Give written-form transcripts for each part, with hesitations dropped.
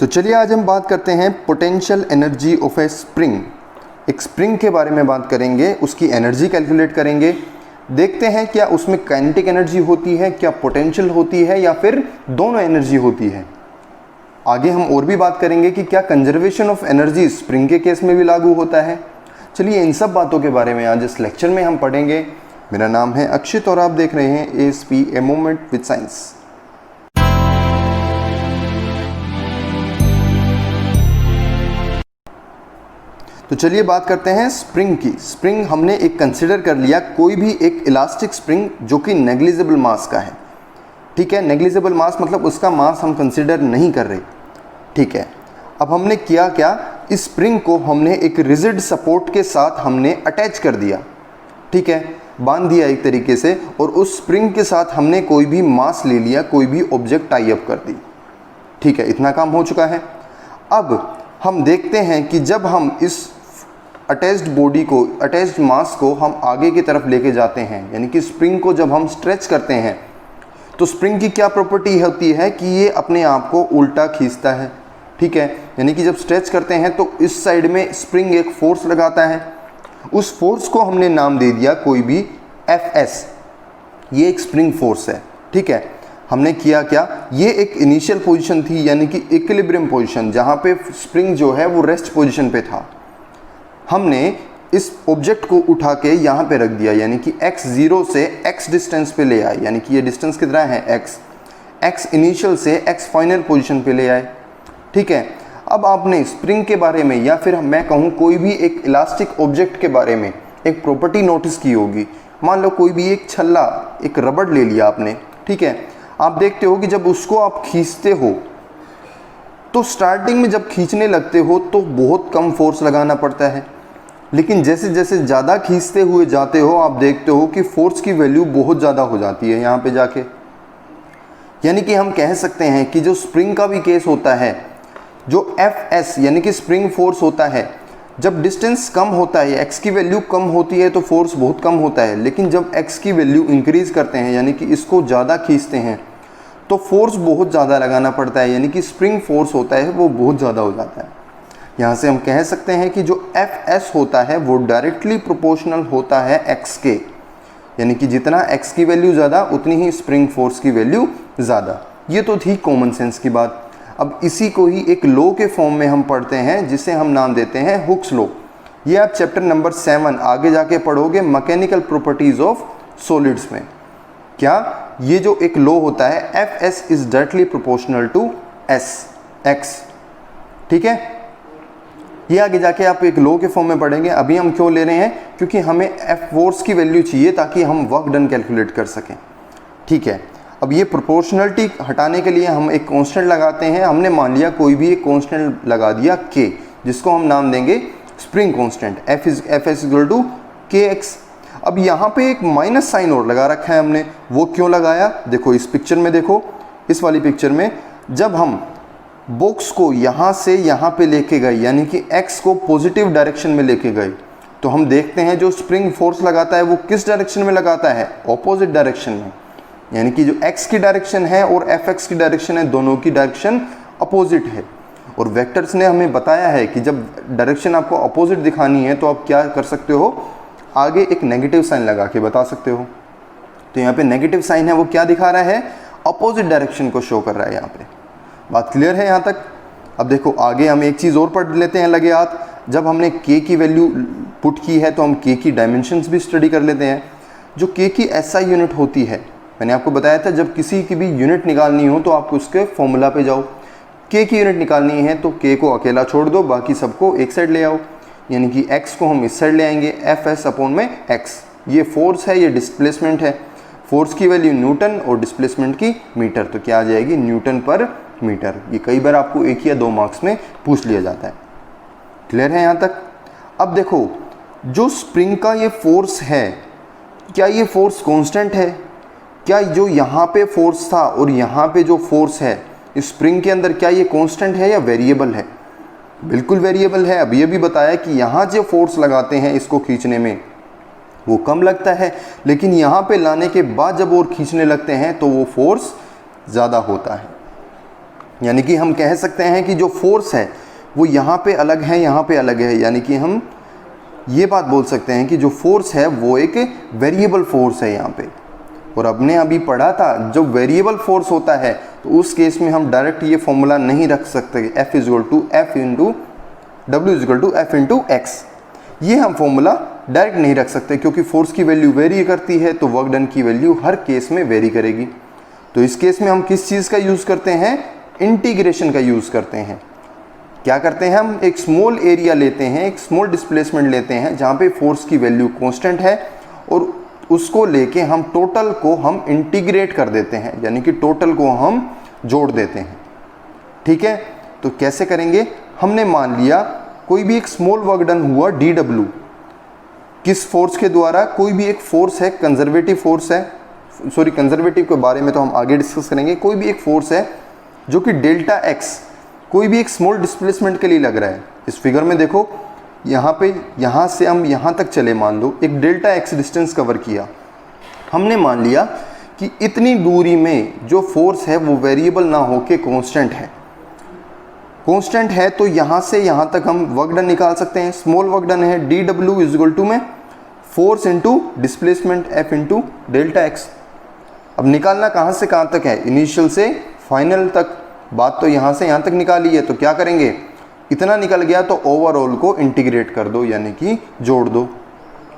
तो चलिए आज हम बात करते हैं potential energy of A spring. एक स्प्रिंग के बारे में बात करेंगे, उसकी एनर्जी कैलकुलेट करेंगे। देखते हैं क्या उसमें काइनेटिक एनर्जी होती है, क्या पोटेंशियल होती है, या फिर दोनों एनर्जी होती है। आगे हम और भी बात करेंगे कि क्या कंजर्वेशन ऑफ एनर्जी स्प्रिंग के केस में भी लागू होता है। चलिए इन सब बातों के बारे में आज इस लेक्चर में हम पढ़ेंगे। मेरा नाम है अक्षित और आप देख रहे हैं ASP a moment with science. तो चलिए बात करते हैं स्प्रिंग की। स्प्रिंग हमने एक कंसिडर कर लिया, कोई भी एक इलास्टिक स्प्रिंग जो कि नेग्लिजिबल मास का है। ठीक है, नेग्लिजिबल मास मतलब उसका मास हम कंसिडर नहीं कर रहे। ठीक है, अब हमने किया क्या, इस स्प्रिंग को हमने एक रिजिड सपोर्ट के साथ हमने अटैच कर दिया। ठीक है, बांध दिया एक तरीके से, और उस स्प्रिंग के साथ हमने कोई भी मास ले लिया, कोई भी ऑब्जेक्ट टाई अप कर दी। ठीक है, इतना काम हो चुका है। अब हम देखते हैं कि जब हम इस अटैच्ड बॉडी को, अटैच्ड मास को हम आगे की तरफ लेके जाते हैं, यानी कि स्प्रिंग को जब हम स्ट्रेच करते हैं, तो स्प्रिंग की क्या प्रॉपर्टी होती है कि ये अपने आप को उल्टा खींचता है। ठीक है, यानी कि जब स्ट्रेच करते हैं तो इस साइड में स्प्रिंग एक फोर्स लगाता है। उस फोर्स को हमने नाम दे दिया कोई भी Fs, ये एक स्प्रिंग फोर्स है। ठीक है, हमने किया क्या, ये एक इनिशियल पोजीशन थी, यानी कि इक्विलिब्रियम पोजीशन, जहाँ पे स्प्रिंग जो है वो रेस्ट पोजीशन पे था। हमने इस ऑब्जेक्ट को उठा के यहाँ पे रख दिया, यानी कि x0 से x डिस्टेंस पे ले आए, यानी कि ये डिस्टेंस कितना है x इनिशियल से x फाइनल पोजीशन पे ले आए। ठीक है, अब आपने स्प्रिंग के बारे में, या फिर मैं कहूँ कोई भी एक इलास्टिक ऑब्जेक्ट के बारे में एक प्रॉपर्टी नोटिस की होगी। मान लो कोई भी एक छल्ला, एक रबड़ ले लिया आपने। ठीक है, आप देखते हो कि जब उसको आप खींचते हो तो स्टार्टिंग में जब खींचने लगते हो तो बहुत कम फोर्स लगाना पड़ता है, लेकिन जैसे जैसे ज़्यादा खींचते हुए जाते हो आप देखते हो कि फोर्स की वैल्यू बहुत ज़्यादा हो जाती है यहाँ पे जाके। यानी कि हम कह सकते हैं कि जो स्प्रिंग का भी केस होता है, जो Fs यानी कि स्प्रिंग फोर्स होता है, जब डिस्टेंस कम होता है, x की वैल्यू कम होती है तो फोर्स बहुत कम होता है, लेकिन जब x की वैल्यू इंक्रीज़ करते हैं, यानी कि इसको ज़्यादा खींचते हैं, तो फोर्स बहुत ज़्यादा लगाना पड़ता है, यानी कि स्प्रिंग फोर्स होता है वो बहुत ज़्यादा हो जाता है। यहाँ से हम कह सकते हैं कि जो Fs होता है वो डायरेक्टली प्रोपोर्शनल होता है x के, यानी कि जितना x की वैल्यू ज़्यादा उतनी ही स्प्रिंग फोर्स की वैल्यू ज़्यादा। ये तो थी कॉमन सेंस की बात। अब इसी को ही एक लॉ के फॉर्म में हम पढ़ते हैं, जिसे हम नाम देते हैं हुक्स लॉ। ये आप चैप्टर नंबर 7 आगे जाके पढ़ोगे, मैकेनिकल प्रॉपर्टीज ऑफ सॉलिड्स में। क्या ये जो एक लॉ होता है Fs is directly proportional to x। ठीक है, ये आगे जाके आप एक लॉ के फॉर्म में पढ़ेंगे। अभी हम क्यों ले रहे हैं, क्योंकि हमें F फोर्स की वैल्यू चाहिए ताकि हम वर्क डन कैलकुलेट कर सकें। ठीक है, अब ये प्रोपोर्शनलिटी हटाने के लिए हम एक कांस्टेंट लगाते हैं। हमने मान लिया कोई भी एक कांस्टेंट लगा दिया k, जिसको हम नाम देंगे spring constant Fs equal to kx। अब यहाँ पे एक माइनस साइन और लगा रखा है हमने, वो क्यों लगाया, देखो इस पिक्चर में, देखो इस वाली पिक्चर में, जब हम बॉक्स को यहाँ से यहाँ पे लेके गए, यानी कि x को पॉजिटिव डायरेक्शन में लेके गए, तो हम देखते हैं जो स्प्रिंग फोर्स लगाता है वो किस डायरेक्शन में लगाता है, ऑपोजिट डायरेक्शन में। यानी कि जो x की डायरेक्शन है और Fx की डायरेक्शन है, दोनों की डायरेक्शन अपोजिट है। और वेक्टर्स ने हमें बताया है कि जब डायरेक्शन आपको अपोजिट दिखानी है तो आप क्या कर सकते हो, आगे एक नेगेटिव साइन लगा के बता सकते हो। तो यहाँ पे नेगेटिव साइन है, वो क्या दिखा रहा है, अपोजिट डायरेक्शन को शो कर रहा है। यहाँ पे बात क्लियर है यहाँ तक। अब देखो आगे हम एक चीज़ और पढ़ लेते हैं लगे हाथ। जब हमने k की वैल्यू पुट की है तो हम k की डायमेंशंस भी स्टडी कर लेते हैं। जो k की SI यूनिट होती है, मैंने आपको बताया था जब किसी की भी यूनिट निकालनी हो तो आप उसके फॉर्मूला पे जाओ। k की यूनिट निकालनी है तो k को अकेला छोड़ दो, बाकी सबको एक साइड ले आओ, यानी कि x को हम इस साइड ले आएंगे, Fs अपॉन में x। ये फोर्स है, ये डिस्प्लेसमेंट है। फोर्स की वैल्यू न्यूटन और डिस्प्लेसमेंट की मीटर, तो क्या आ जाएगी, न्यूटन पर मीटर। ये कई बार आपको 1 या 2 मार्क्स में पूछ लिया जाता है। क्लियर है यहाँ तक। अब देखो जो स्प्रिंग का ये फोर्स है, क्या ये फोर्स कांस्टेंट है, क्या जो यहाँ पे फोर्स था और यहाँ पे जो फोर्स है इस स्प्रिंग के अंदर, क्या ये कांस्टेंट है या वेरिएबल है, बिल्कुल वेरिएबल है। अब ये भी बताया कि यहाँ जो फोर्स लगाते हैं इसको खींचने में वो कम लगता है, लेकिन यहाँ पे लाने के बाद जब और खींचने लगते हैं तो वो फोर्स ज़्यादा होता है। यानी कि हम कह सकते हैं कि जो फोर्स है वो यहाँ पे अलग है, यहाँ पे अलग है, यानी कि हम ये बात बोल सकते हैं कि जो फोर्स है वो एक वेरिएबल फोर्स है यहाँ पे। और आपने अभी पढ़ा था जब वेरिएबल फोर्स होता है तो उस केस में हम डायरेक्ट ये फॉर्मूला नहीं रख सकते F equal to F into W equal to F into X. ये हम फॉर्मूला डायरेक्ट नहीं रख सकते क्योंकि फोर्स की वैल्यू वेरी करती है तो वर्क डन की वैल्यू हर केस में वेरी करेगी। तो इस केस में हम किस चीज़ का यूज़ करते हैं, इंटीग्रेशन का यूज़ करते हैं। क्या करते हैं, हम एक स्मॉल एरिया लेते हैं, एक स्मॉल डिस्प्लेसमेंट लेते हैं जहाँ पे फोर्स की वैल्यू कांस्टेंट है और उसको लेके हम टोटल को हम इंटीग्रेट कर देते हैं, यानी कि टोटल को हम जोड़ देते हैं। ठीक है, तो कैसे करेंगे, हमने मान लिया कोई भी एक स्मॉल वर्क डन हुआ dw, किस फोर्स के द्वारा, कोई भी एक फोर्स है, कंजर्वेटिव फोर्स है, सॉरी कंजर्वेटिव के बारे में तो हम आगे डिस्कस करेंगे। कोई भी एक फोर्स है जो कि डेल्टा एक्स कोई भी एक स्मॉल डिस्प्लेसमेंट के लिए लग रहा है। इस फिगर में देखो यहाँ पे, यहाँ से हम यहाँ तक चले, मान लो एक डेल्टा एक्स डिस्टेंस कवर किया, हमने मान लिया कि इतनी दूरी में जो फोर्स है वो वेरिएबल ना होके कांस्टेंट है। कांस्टेंट है तो यहाँ से यहाँ तक हम वर्क डन निकाल सकते हैं। स्मॉल वर्क डन है dw इजल टू में force into displacement F into delta x. अब निकालना कहाँ से कहाँ तक है, इनिशियल से फाइनल तक। बात तो यहाँ से यहाँ तक निकाली है तो क्या करेंगे, इतना निकल गया तो ओवरऑल को इंटीग्रेट कर दो, यानी कि जोड़ दो।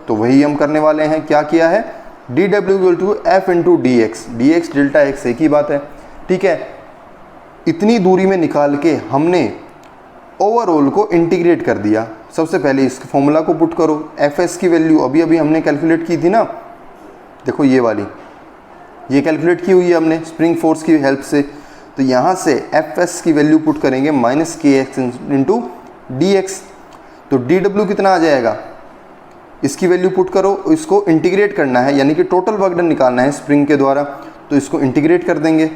तो वही हम करने वाले हैं। क्या किया है, dw equal to F into D X delta X, एक ही बात है। ठीक है, इतनी दूरी में निकाल के हमने ओवरऑल को इंटीग्रेट कर दिया। सबसे पहले इस फॉर्मूला को पुट करो, एफ एस की वैल्यू अभी अभी हमने कैलकुलेट की थी ना, देखो ये वाली, ये कैलकुलेट की हुई है हमने स्प्रिंग फोर्स की हेल्प से। तो यहाँ से एफ एस की वैल्यू पुट करेंगे माइनस के एक्स इंटू डी एक्स। तो डी डब्ल्यू कितना आ जाएगा, इसकी वैल्यू पुट करो, इसको इंटीग्रेट करना है, यानी कि टोटल वर्क डन निकालना है स्प्रिंग के द्वारा। तो इसको इंटीग्रेट कर देंगे,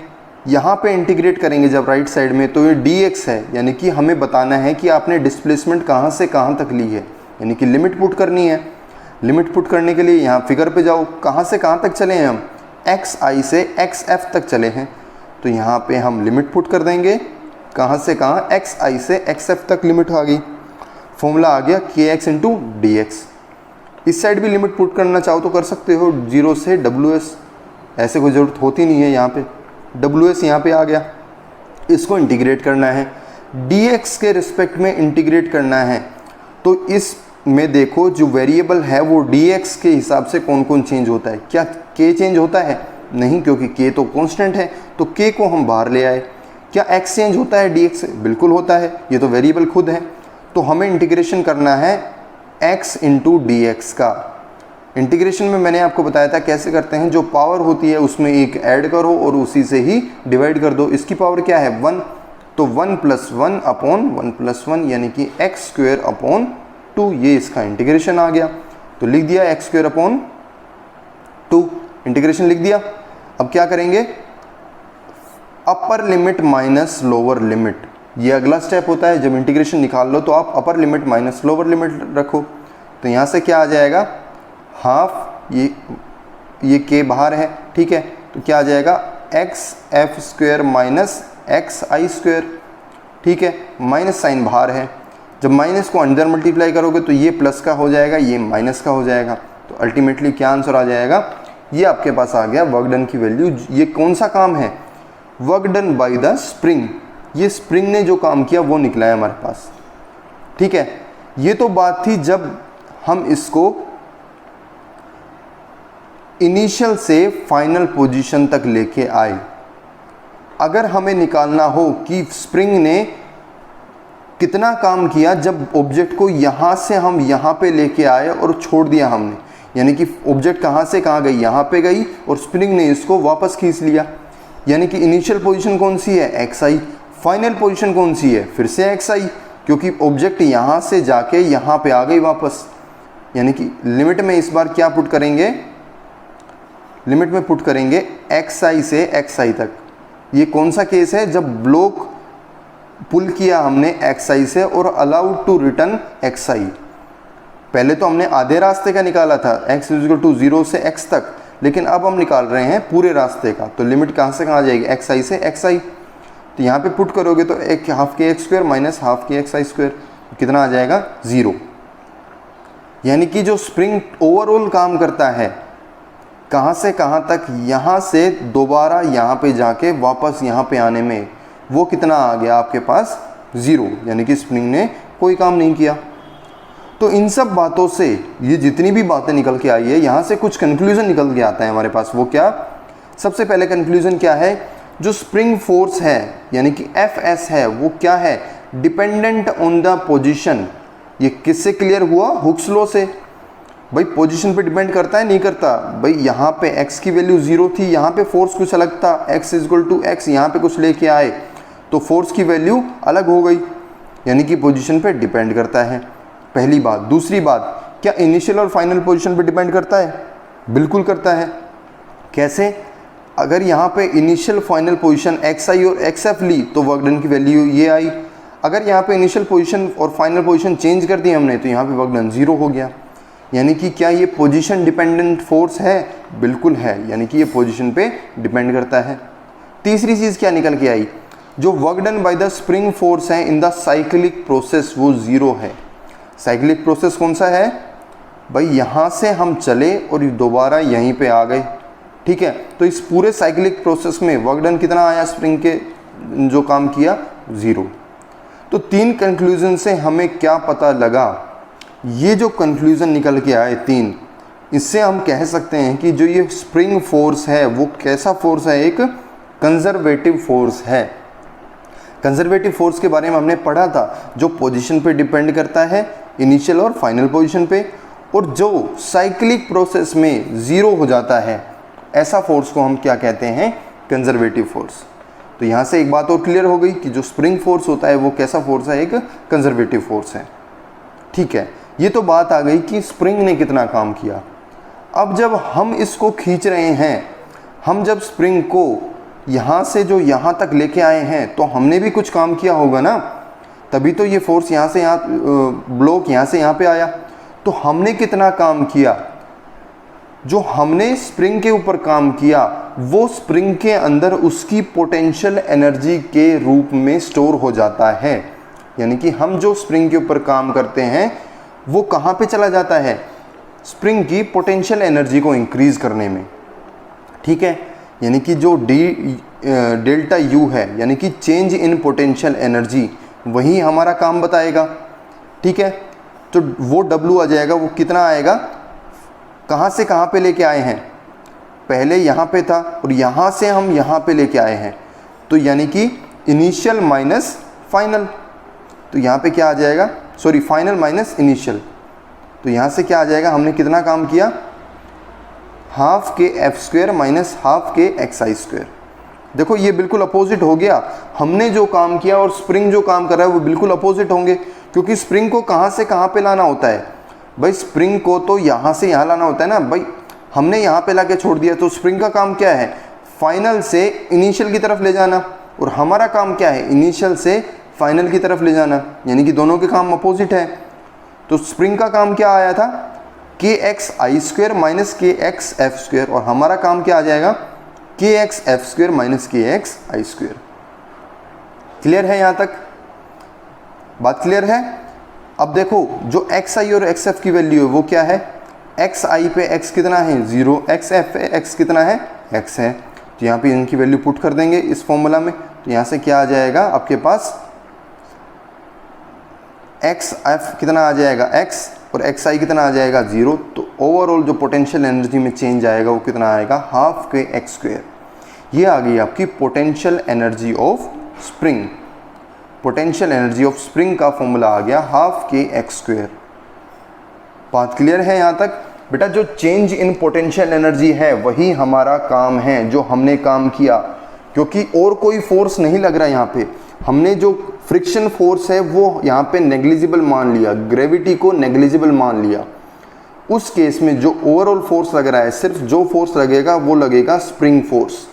यहाँ पे इंटीग्रेट करेंगे जब राइट साइड में, तो ये डी एक्स है, यानी कि हमें बताना है कि आपने डिस्प्लेसमेंट कहाँ से कहाँ तक ली है, यानी कि लिमिट पुट करनी है। लिमिट पुट करने के लिए यहाँ फिगर पे जाओ, कहाँ से कहाँ तक चले हैं हम, एक्स आई से एक्स एफ तक चले हैं। तो यहाँ पे हम लिमिट पुट कर देंगे, कहाँ से कहाँ, एक्स आई से एक्स एफ तक लिमिट आ गई। फॉर्मूला आ गया के एक्स इंटू डी एक्स। इस साइड भी लिमिट पुट करना चाहो तो कर सकते हो, 0 से डब्ल्यू एस, ऐसे कोई ज़रूरत होती नहीं है। यहाँ पे डब्ल्यू एस यहाँ पे आ गया, इसको इंटीग्रेट करना है, डी एक्स के रिस्पेक्ट में इंटीग्रेट करना है। तो इस में देखो जो वेरिएबल है वो डी एक्स के हिसाब से कौन कौन चेंज होता है। क्या के चेंज होता है, नहीं, क्योंकि के तो कांस्टेंट है, तो के को हम बाहर ले आए। क्या एक्स चेंज होता है डी एक्स से, बिल्कुल होता है, ये तो वेरिएबल खुद है। तो हमें इंटीग्रेशन करना है x इंटू डी एक्स का। इंटीग्रेशन में मैंने आपको बताया था कैसे करते हैं, जो पावर होती है उसमें एक ऐड करो और उसी से ही डिवाइड कर दो। इसकी पावर क्या है, 1, तो 1 + 1 अपॉन 1 + 1 यानी कि एक्स स्क्वेयर अपॉन 2, ये इसका इंटीग्रेशन आ गया। तो लिख दिया एक्स स्क्वेयर अपॉन 2, इंटीग्रेशन लिख दिया। अब क्या करेंगे, upper limit minus lower limit, ये अगला स्टेप होता है। जब इंटीग्रेशन निकाल लो तो आप upper limit minus lower limit रखो। तो यहाँ से क्या आ जाएगा, हाफ, ये के बाहर है, ठीक है, तो क्या आ जाएगा, x F square minus x I square, ठीक है, माइनस साइन बाहर है। जब माइनस को अंदर मल्टीप्लाई करोगे तो ये प्लस का हो जाएगा, ये माइनस का हो जाएगा। तो अल्टीमेटली क्या आंसर आ जाएगा, ये आपके पास आ गया वर्क डन की वैल्यू। ये कौन सा काम है, work done by the spring, ये स्प्रिंग ने जो काम किया वो निकला है हमारे पास। ठीक है, ये तो बात थी जब हम इसको इनिशियल से फाइनल पोजीशन तक लेके आए। अगर हमें निकालना हो कि स्प्रिंग ने कितना काम किया जब ऑब्जेक्ट को यहाँ से हम यहाँ पे लेके आए और छोड़ दिया हमने, यानी कि ऑब्जेक्ट कहाँ से कहाँ गई, यहाँ पे गई और स्प्रिंग ने इसको वापस खींच लिया, यानी कि इनिशियल पोजीशन कौन सी है, एक्स आई, फाइनल पोजीशन कौन सी है, फिर से एक्स आई, क्योंकि ऑब्जेक्ट यहाँ से जाके यहाँ पे आ गई वापस। यानी कि लिमिट में इस बार क्या पुट करेंगे, लिमिट में पुट करेंगे एक्स आई से एक्स आई तक। ये कौन सा केस है, जब ब्लॉक पुल किया हमने एक्स आई से और अलाउड टू रिटर्न एक्स आई। पहले तो हमने आधे रास्ते का निकाला था, x = 0 से x तक, लेकिन अब हम निकाल रहे हैं पूरे रास्ते का। तो लिमिट कहाँ से कहाँ आ जाएगी, एक्स आई से एक्स आई। तो यहाँ पे पुट करोगे तो एक half K X square minus half K x आई स्क्वायर कितना आ जाएगा 0। यानी कि जो स्प्रिंग ओवरऑल काम करता है कहाँ से कहाँ तक, यहाँ से दोबारा यहाँ पे जाके वापस यहाँ पे आने में, वो कितना आ गया आपके पास 0, यानी कि स्प्रिंग ने कोई काम नहीं किया। तो इन सब बातों से ये जितनी भी बातें निकल के आई है, यहाँ से कुछ कंक्लूजन निकल के आता है हमारे पास। वो क्या, सबसे पहले कंक्लूजन क्या है, जो स्प्रिंग फोर्स है यानी कि Fs है वो क्या है, डिपेंडेंट ऑन द पोजीशन। ये किससे क्लियर हुआ, हुक्स लॉ से। भाई पोजीशन पे डिपेंड करता है, नहीं करता। भाई यहाँ पे x की वैल्यू 0 थी, यहाँ पे फोर्स कुछ अलग था, x = x, यहाँ पे कुछ लेके आए तो फोर्स की वैल्यू अलग हो गई, यानी कि पोजीशन पे डिपेंड करता है, पहली बात। दूसरी बात, क्या इनिशियल और फाइनल पोजीशन पे डिपेंड करता है, बिल्कुल करता है। कैसे, अगर यहाँ पे इनिशियल फाइनल पोजीशन xi और xf ली तो वर्क डन की वैल्यू ये आई। अगर यहाँ पे इनिशियल पोजीशन और फाइनल पोजीशन चेंज कर दी हमने तो यहाँ पे वर्क डन 0 हो गया। यानी कि क्या ये पोजीशन डिपेंडेंट फोर्स है, बिल्कुल है, यानी कि ये पोजीशन पे डिपेंड करता है। तीसरी चीज़ क्या निकल के आई, जो work done by the spring force है इन द साइक्लिक प्रोसेस वो 0 है। साइक्लिक प्रोसेस कौन सा है भाई, यहाँ से हम चले और दोबारा यहीं पे आ गए, ठीक है। तो इस पूरे साइक्लिक प्रोसेस में वर्क डन कितना आया स्प्रिंग के, जो काम किया 0। तो 3 कंक्लूजन से हमें क्या पता लगा, ये जो कंक्लूजन निकल के आए 3, इससे हम कह सकते हैं कि जो ये स्प्रिंग फोर्स है वो कैसा फोर्स है, एक कंजर्वेटिव फोर्स है। कंजर्वेटिव फोर्स के बारे में हमने पढ़ा था, जो पोजीशन पे डिपेंड करता है, इनिशियल और फाइनल पोजीशन पे, और जो साइक्लिक प्रोसेस में 0 हो जाता है, ऐसा फोर्स को हम क्या कहते हैं, कंजर्वेटिव फोर्स। तो यहाँ से एक बात और क्लियर हो गई कि जो स्प्रिंग फोर्स होता है वो कैसा फोर्स है, एक कंजर्वेटिव फोर्स है, ठीक है। ये तो बात आ गई कि स्प्रिंग ने कितना काम किया। अब जब हम इसको खींच रहे हैं, हम जब स्प्रिंग को यहाँ से जो यहाँ तक लेके आए हैं तो हमने भी कुछ काम किया होगा ना, तभी तो ये फोर्स यहाँ से यहाँ, ब्लॉक यहाँ से यहाँ पे आया। तो हमने कितना काम किया, जो हमने स्प्रिंग के ऊपर काम किया वो स्प्रिंग के अंदर उसकी पोटेंशियल एनर्जी के रूप में स्टोर हो जाता है। यानी कि हम जो स्प्रिंग के ऊपर काम करते हैं वो कहाँ पे चला जाता है, स्प्रिंग की पोटेंशियल एनर्जी को इंक्रीज करने में, ठीक है। यानी कि जो डेल्टा U है, यानी कि चेंज इन पोटेंशियल एनर्जी, वही हमारा काम बताएगा, ठीक है। तो वो W आ जाएगा, वो कितना आएगा, कहाँ से कहाँ पे लेके आए हैं, पहले यहाँ पे था और यहाँ से हम यहाँ पे लेके आए हैं, तो यानी कि इनिशियल माइनस फाइनल। तो यहाँ पे क्या आ जाएगा, सॉरी फाइनल माइनस इनिशियल, तो यहाँ से क्या आ जाएगा, हमने कितना काम किया, हाफ के F square minus half K x आई स्क्वायर। देखो ये बिल्कुल अपोजिट हो गया, हमने जो काम किया और स्प्रिंग जो काम कर रहा है वो बिल्कुल अपोजिट होंगे, क्योंकि स्प्रिंग को कहाँ से कहाँ पे लाना होता है भाई, स्प्रिंग को तो यहाँ से यहाँ लाना होता है ना भाई, हमने यहाँ पे लाके छोड़ दिया। तो स्प्रिंग का काम क्या है, फाइनल से इनिशियल की तरफ ले जाना, और हमारा काम क्या है, इनिशियल से फाइनल की तरफ ले जाना, यानी कि दोनों के काम अपोजिट है। तो स्प्रिंग का काम क्या आया था, के एक्स आई स्क्वायर माइनस के एक्स एफ स्क्वायर, और हमारा काम क्या आ जाएगा, के एक्स एफ स्क्वायर माइनस के एक्स आई स्क्वायर। क्लियर है, यहाँ तक बात क्लियर है। अब देखो जो एक्स आई और एक्स एफ की वैल्यू है वो क्या है, एक्स आई पे एक्स कितना है 0, एक्स एफ पे एक्स कितना है x है। तो यहाँ पे इनकी वैल्यू पुट कर देंगे इस फॉर्मूला में, तो यहाँ से क्या आ जाएगा आपके पास, एक्स एफ कितना आ जाएगा x, और एक्स आई कितना आ जाएगा 0। तो ओवरऑल जो पोटेंशियल एनर्जी में चेंज आएगा वो कितना आएगा, हाफ के एक्स स्क्वायर। ये आ गई आपकी potential energy of spring. Potential energy of spring का फॉर्मूला आ गया हाफ के एक्स स्क्वायर। बात क्लियर है यहाँ तक बेटा। जो चेंज इन पोटेंशियल एनर्जी है वही हमारा काम है, जो हमने काम किया, क्योंकि और कोई फोर्स नहीं लग रहा यहाँ पे। हमने जो फ्रिक्शन फोर्स है वो यहाँ पे नेग्लिजिबल मान लिया, ग्रेविटी को नेग्लिजिबल मान लिया। उस केस में जो ओवरऑल फोर्स लग रहा है, सिर्फ जो फोर्स लगेगा वो लगेगा स्प्रिंग फोर्स,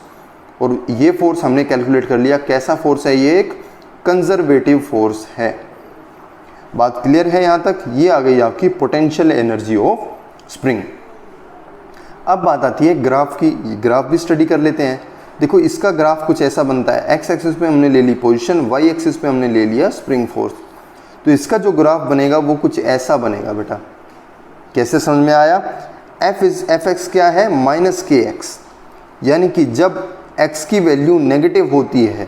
और ये फोर्स हमने कैलकुलेट कर लिया कैसा फोर्स है, ये एक कंजर्वेटिव फोर्स है। बात क्लियर है यहाँ तक। ये आ गई आपकी पोटेंशियल एनर्जी ऑफ स्प्रिंग। अब बात आती है ग्राफ की, ग्राफ भी स्टडी कर लेते हैं। देखो इसका ग्राफ कुछ ऐसा बनता है, एक्स एक्सिस पे हमने ले ली पोजीशन, वाई एक्सिस पे हमने ले लिया स्प्रिंग फोर्स। तो इसका जो ग्राफ बनेगा वो कुछ ऐसा बनेगा बेटा। कैसे समझ में आया? एफ एक्स क्या है? माइनस के एक्स, यानी कि जब x की वैल्यू नेगेटिव होती है,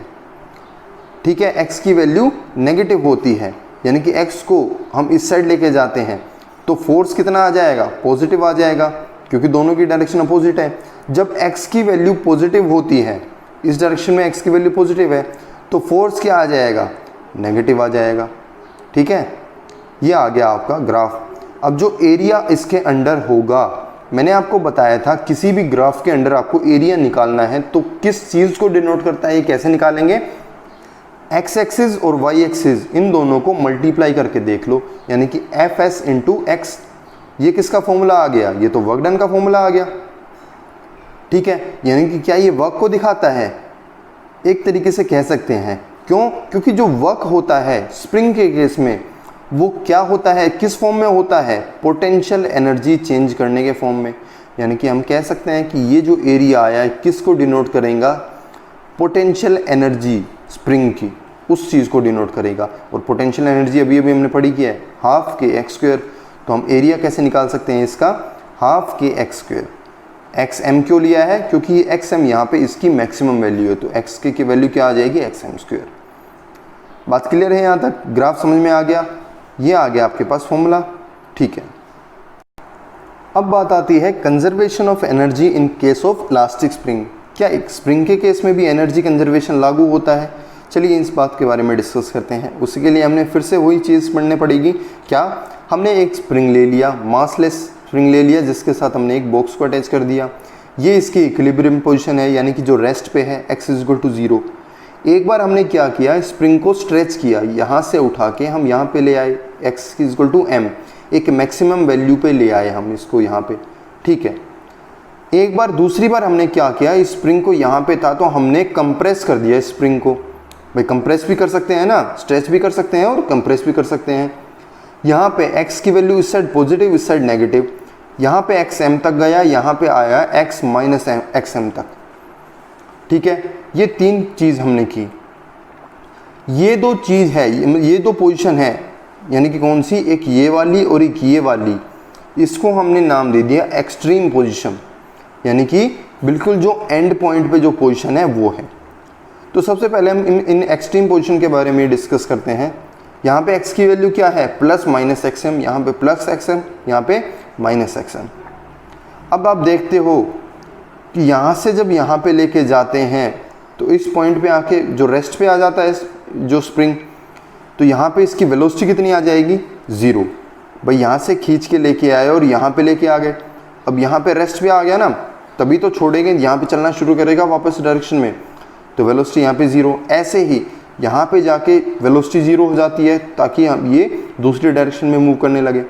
ठीक है, x की वैल्यू नेगेटिव होती है, यानी कि x को हम इस साइड लेके जाते हैं तो फोर्स कितना आ जाएगा? पॉजिटिव आ जाएगा, क्योंकि दोनों की डायरेक्शन अपोजिट है। जब x की वैल्यू पॉजिटिव होती है, इस डायरेक्शन में x की वैल्यू पॉजिटिव है, तो फोर्स क्या आ जाएगा? नेगेटिव आ जाएगा। ठीक है, ये आ गया आपका ग्राफ। अब जो एरिया इसके अंडर होगा, मैंने आपको बताया था किसी भी ग्राफ के अंडर आपको एरिया निकालना है तो किस चीज़ को डिनोट करता है, ये कैसे निकालेंगे? एक्स एक्सिस और वाई एक्सिस इन दोनों को मल्टीप्लाई करके देख लो, यानी कि एफ एस इंटू एक्स। ये किसका फॉर्मूला आ गया? ये तो वर्क डन का फॉर्मूला आ गया। ठीक है, यानी कि क्या ये वर्क को दिखाता है? एक तरीके से कह सकते हैं। क्यों? क्योंकि जो वर्क होता है स्प्रिंग के केस में वो क्या होता है, किस फॉर्म में होता है? पोटेंशियल एनर्जी चेंज करने के फॉर्म में। यानी कि हम कह सकते हैं कि ये जो एरिया आया है किसको डिनोट करेगा? पोटेंशियल एनर्जी स्प्रिंग की, उस चीज़ को डिनोट करेगा। और पोटेंशियल एनर्जी अभी अभी हमने पढ़ी किया है, हाफ के एक्स स्क्वायर। तो हम एरिया कैसे निकाल सकते हैं इसका? Half K X square. X M क्यों लिया है? क्योंकि एक्स एम यहाँ पे इसकी मैक्सिमम वैल्यू है, तो एक्स के की वैल्यू क्या आ जाएगी? X M square. बात क्लियर है यहाँ तक? ग्राफ समझ में आ गया? ये आ गया आपके पास फॉर्मूला। ठीक है, अब बात आती है conservation of energy in case of elastic spring. क्या एक स्प्रिंग के केस में भी एनर्जी कंजर्वेशन लागू होता है? चलिए इस बात के बारे में डिस्कस करते हैं। उसके लिए हमने फिर से वही चीज़ पढ़नी पड़ेगी। क्या? हमने एक स्प्रिंग ले लिया, मासलेस स्प्रिंग ले लिया, जिसके साथ हमने एक बॉक्स को अटैच कर दिया। ये इसकी इक्विलिब्रियम पोजीशन है, यानी कि जो रेस्ट पे है, x इक्वल टू 0। एक बार हमने क्या किया, स्प्रिंग को स्ट्रेच किया, यहाँ से उठा के हम यहाँ पे ले आए, x इक्वल टू m, एक मैक्सिमम वैल्यू पे ले आए हम इसको यहाँ पे। ठीक है, एक बार दूसरी बार हमने क्या किया, स्प्रिंग को यहाँ पे था तो हमने कंप्रेस कर दिया स्प्रिंग को। भाई कंप्रेस भी कर सकते हैं ना, स्ट्रेच भी कर सकते हैं और कंप्रेस भी कर सकते हैं। यहाँ पे x की वैल्यू इस साइड पॉजिटिव, इस साइड नेगेटिव। यहाँ पे x m तक गया, यहाँ पे आया x माइनस एक्स एम तक। ठीक है, ये तीन चीज़ हमने की। ये दो चीज़ है, ये दो पोजीशन है, यानी कि कौन सी? एक ये वाली और एक ये वाली। इसको हमने नाम दे दिया एक्सट्रीम पोजीशन, यानी कि बिल्कुल जो एंड पॉइंट पे जो पोजीशन है वो है। तो सबसे पहले हम इन एक्सट्रीम पोजीशन के बारे में डिस्कस करते हैं। यहाँ पे x की वैल्यू क्या है? प्लस माइनस एक्स एम, यहाँ पे प्लस एक्स एम, यहाँ पे माइनस एक्स एम। अब आप देखते हो कि यहाँ से जब यहाँ पे लेके जाते हैं तो इस पॉइंट पे आके जो रेस्ट पे आ जाता है जो स्प्रिंग, तो यहाँ पे इसकी वेलोसिटी कितनी आ जाएगी? 0। भाई यहाँ से खींच के लेके आए और यहाँ पे लेके आ गए, अब यहाँ पे रेस्ट पे आ गया ना, तभी तो छोड़ेंगे, यहाँ पे चलना शुरू करेगा वापस डायरेक्शन में, तो वेलोसिटी यहाँ पे 0। ऐसे ही यहाँ पे जाके वेलोसिटी 0 हो जाती है ताकि हम ये दूसरी डायरेक्शन में मूव करने लगे।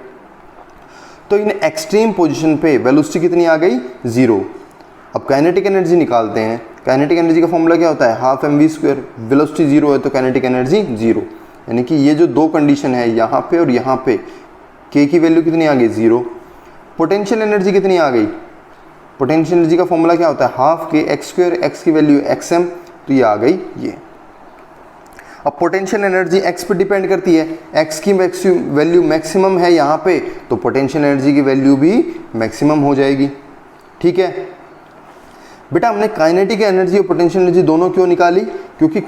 तो इन एक्सट्रीम पोजीशन पे वेलोसिटी कितनी आ गई? 0। अब काइनेटिक एनर्जी निकालते हैं। काइनेटिक एनर्जी का फॉर्मूला क्या होता है? Half M V square. Velocity 0 है तो काइनेटिक एनर्जी 0, यानी कि ये जो दो कंडीशन है यहाँ पे और यहाँ पे, k की वैल्यू कितनी आ गई? 0। पोटेंशियल एनर्जी कितनी आ गई? पोटेंशियल एनर्जी का फॉर्मूला क्या होता है? Half K X square, x की वैल्यू एक्स एम, तो ये आ गई ये। अब पोटेंशियल एनर्जी x पे डिपेंड करती है, x की वैल्यू मैक्सिमम है यहाँ पे, तो पोटेंशियल एनर्जी की वैल्यू भी मैक्सिमम हो जाएगी। ठीक है बेटा, हमने काइनेटिक एनर्जी और पोटेंशियल एनर्जी दोनों क्यों निकाली? क्योंकि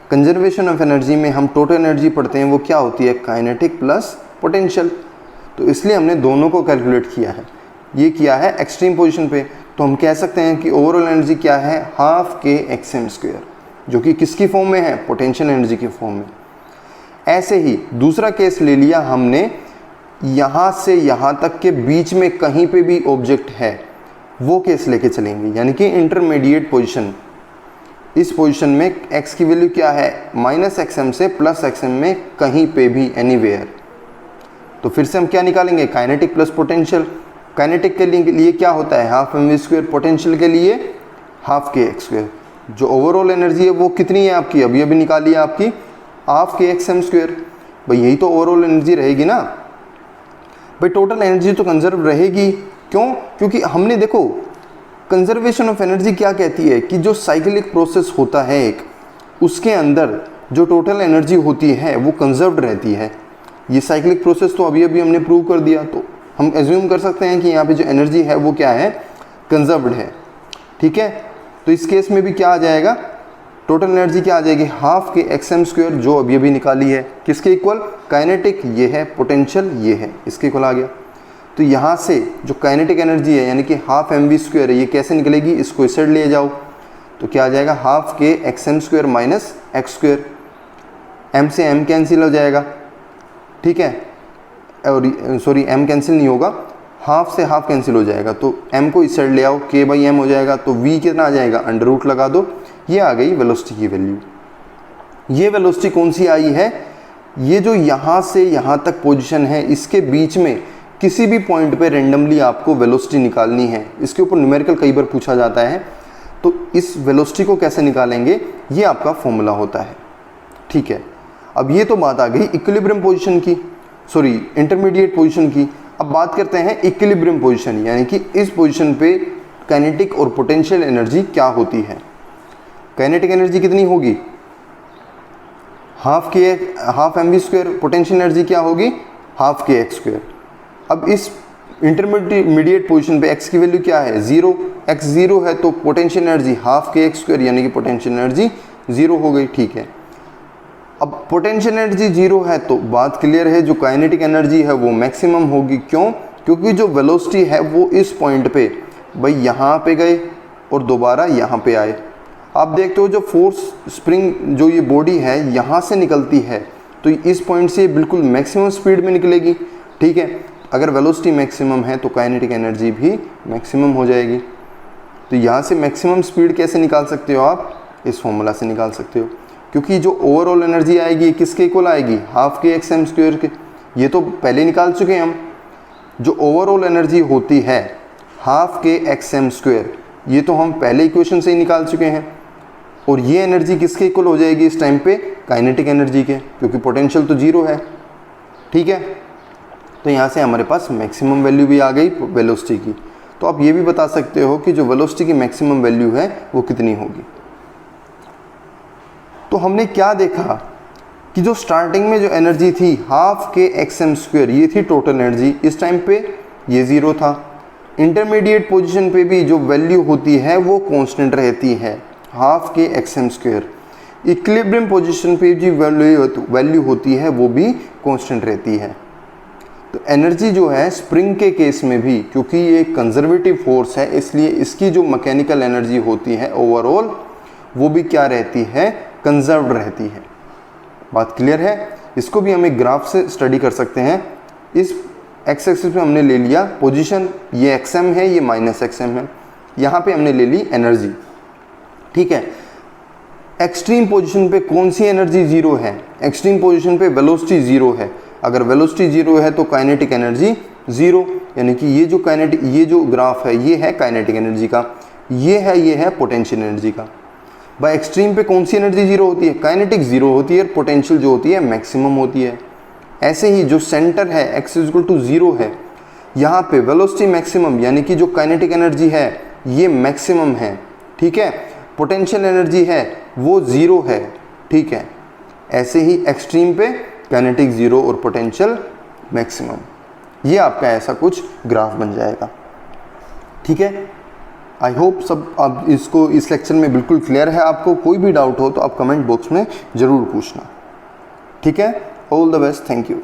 कंजर्वेशन ऑफ एनर्जी में हम टोटल एनर्जी पढ़ते हैं, वो क्या होती है? Kinetic plus potential. तो इसलिए हमने दोनों को कैलकुलेट किया है। ये किया है एक्सट्रीम पोजीशन पे, तो हम कह सकते हैं कि ओवरऑल एनर्जी क्या है? Half K X M square, जो कि किसकी फॉर्म में है? पोटेंशियल एनर्जी की फॉर्म में। ऐसे ही दूसरा केस ले लिया हमने, यहाँ से यहाँ तक के बीच में कहीं पे भी ऑब्जेक्ट है, वो केस लेके चलेंगे, यानी कि इंटरमीडिएट पोजीशन। इस पोजीशन में x की वैल्यू क्या है? माइनस एक्स एम से प्लस एक्स एम में कहीं पे भी, एनीवेयर। तो फिर से हम क्या निकालेंगे? Kinetic plus potential. काइनेटिक के लिए क्या होता है? Half M V square. Potential के लिए हाफ के एक्स स्क्वायर। जो ओवरऑल एनर्जी है वो कितनी है आपकी? अभी अभी निकाली है आपकी, half K X M square. भाई यही तो ओवरऑल एनर्जी रहेगी ना। भाई टोटल एनर्जी तो कंजर्व रहेगी। क्यों? क्योंकि हमने देखो कंजर्वेशन ऑफ एनर्जी क्या कहती है कि जो साइक्लिक प्रोसेस होता है एक, उसके अंदर जो टोटल एनर्जी होती है वो कंजर्व्ड रहती है। ये साइक्लिक प्रोसेस तो अभी अभी हमने प्रूव कर दिया, तो हम एज्यूम कर सकते हैं कि यहाँ पे जो एनर्जी है वो क्या है, कंजर्व्ड है। ठीक है, तो इस केस में भी क्या आ जाएगा, टोटल एनर्जी क्या आ जाएगी, हाफ के एक्सएम स्क्वायर जो अभी अभी निकाली है, किसके इक्वल, काइनेटिक ये है, पोटेंशियल ये है, इसके इक्वल आ गया। तो यहाँ से जो काइनेटिक एनर्जी है यानी कि हाफ एम वी स्क्वायर है, ये कैसे निकलेगी, इसको इस साइड ले जाओ तो क्या आ जाएगा, half K X M square minus X square, M से एम कैंसिल हो जाएगा। ठीक है, और सॉरी एम कैंसिल नहीं होगा, हाफ से हाफ कैंसिल हो जाएगा, तो m को इस साइड ले आओ, k बाई एम हो जाएगा, तो v कितना आ जाएगा, अंडर रूट लगा दो, ये आ गई वेलोसिटी की वैल्यू। ये वेलोसिटी कौन सी आई है, ये जो यहाँ से यहाँ तक पोजीशन है, इसके बीच में किसी भी पॉइंट पे रेंडमली आपको वेलोसिटी निकालनी है। इसके ऊपर न्यूमेरिकल कई बार पूछा जाता है, तो इस वेलोसिटी को कैसे निकालेंगे, ये आपका फॉर्मूला होता है। ठीक है, अब ये तो बात आ गई इक्विलिब्रियम पोजीशन की, सॉरी इंटरमीडिएट पोजीशन की। अब बात करते हैं इक्विलिब्रियम पोजीशन, यानी कि इस पोजीशन पे काइनेटिक और पोटेंशियल एनर्जी क्या होती है। काइनेटिक एनर्जी कितनी होगी, half M V square, potential energy क्या होगी, हाफ के एक्स स्क्वायर। अब इस इंटरमीडिएट पोजीशन पे x की वैल्यू क्या है, 0, x 0 है तो potential energy half K X square यानी कि पोटेंशियल एनर्जी 0 हो गई। ठीक है, अब पोटेंशियल एनर्जी 0 है तो बात क्लियर है, जो काइनेटिक एनर्जी है वो मैक्सिमम होगी। क्यों, क्योंकि जो वेलोसिटी है वो इस पॉइंट पे भाई यहाँ पे गए और दोबारा यहाँ पे आए। आप देखते हो जो फोर्स स्प्रिंग जो ये बॉडी है यहाँ से निकलती है, तो इस पॉइंट से बिल्कुल मैक्सिमम स्पीड में निकलेगी। ठीक है, अगर वेलोसिटी मैक्सिमम है तो काइनेटिक एनर्जी भी मैक्सिमम हो जाएगी। तो यहाँ से मैक्सिमम स्पीड कैसे निकाल सकते हो आप, इस फॉर्मूला से निकाल सकते हो, क्योंकि जो ओवरऑल एनर्जी आएगी किसके इक्वल आएगी, half K X M square के। ये तो पहले निकाल चुके हैं हम। जो ओवरऑल एनर्जी होती है half K X M square, ये तो हम पहले इक्वेशन से ही निकाल चुके हैं। और ये एनर्जी किसके इक्वल हो जाएगी इस टाइम पे, काइनेटिक एनर्जी के, क्योंकि पोटेंशियल तो 0 है। ठीक है, तो यहाँ से हमारे पास मैक्सिमम वैल्यू भी आ गई वेलोसिटी की। तो आप ये भी बता सकते हो कि जो वेलोसिटी की मैक्सिमम वैल्यू है वो कितनी होगी। तो हमने क्या देखा कि जो स्टार्टिंग में जो एनर्जी थी half K X M square, ये थी टोटल एनर्जी, इस टाइम पे ये 0 था। इंटरमीडिएट पोजीशन पे भी जो वैल्यू होती है वो कांस्टेंट रहती है, half K X M square. Equilibrium position पे जो वैल्यू होती है वो भी कांस्टेंट रहती है। तो एनर्जी जो है स्प्रिंग के केस में भी, क्योंकि ये कंजर्वेटिव फोर्स है, इसलिए इसकी जो मैकेनिकल एनर्जी होती है ओवरऑल वो भी क्या रहती है, कंजर्व्ड रहती है। बात क्लियर है। इसको भी हम एक ग्राफ से स्टडी कर सकते हैं। इस एक्स एक्सिस पे हमने ले लिया पोजीशन, ये एक्सएम है, ये माइनस एक्सएम है, यहाँ पे हमने ले ली एनर्जी। ठीक है, एक्सट्रीम पोजीशन पे कौन सी एनर्जी 0 है, एक्सट्रीम पोजीशन पे वेलोसिटी 0 है। अगर वेलोसिटी 0 है तो काइनेटिक एनर्जी 0, यानी कि ये जो ग्राफ है ये है काइनेटिक एनर्जी का, ये है पोटेंशियल एनर्जी का। बाय एक्सट्रीम पे कौन सी एनर्जी 0 होती है, काइनेटिक 0 होती है, पोटेंशियल जो होती है मैक्सिमम होती है। ऐसे ही जो सेंटर है x इक्वल टू 0 है, यहाँ पे वेलोसिटी मैक्सिमम यानी कि जो काइनेटिक एनर्जी है ये मैक्सिमम है। ठीक है, पोटेंशियल एनर्जी है वो 0 है। ठीक है, ऐसे ही एक्सट्रीम पे काइनेटिक 0 और पोटेंशियल मैक्सिमम, ये आपका ऐसा कुछ ग्राफ बन जाएगा। ठीक है, आई होप सब आप इसको इस लेक्चर में बिल्कुल क्लियर है। आपको कोई भी डाउट हो तो आप कमेंट बॉक्स में ज़रूर पूछना। ठीक है, all the best, thank you.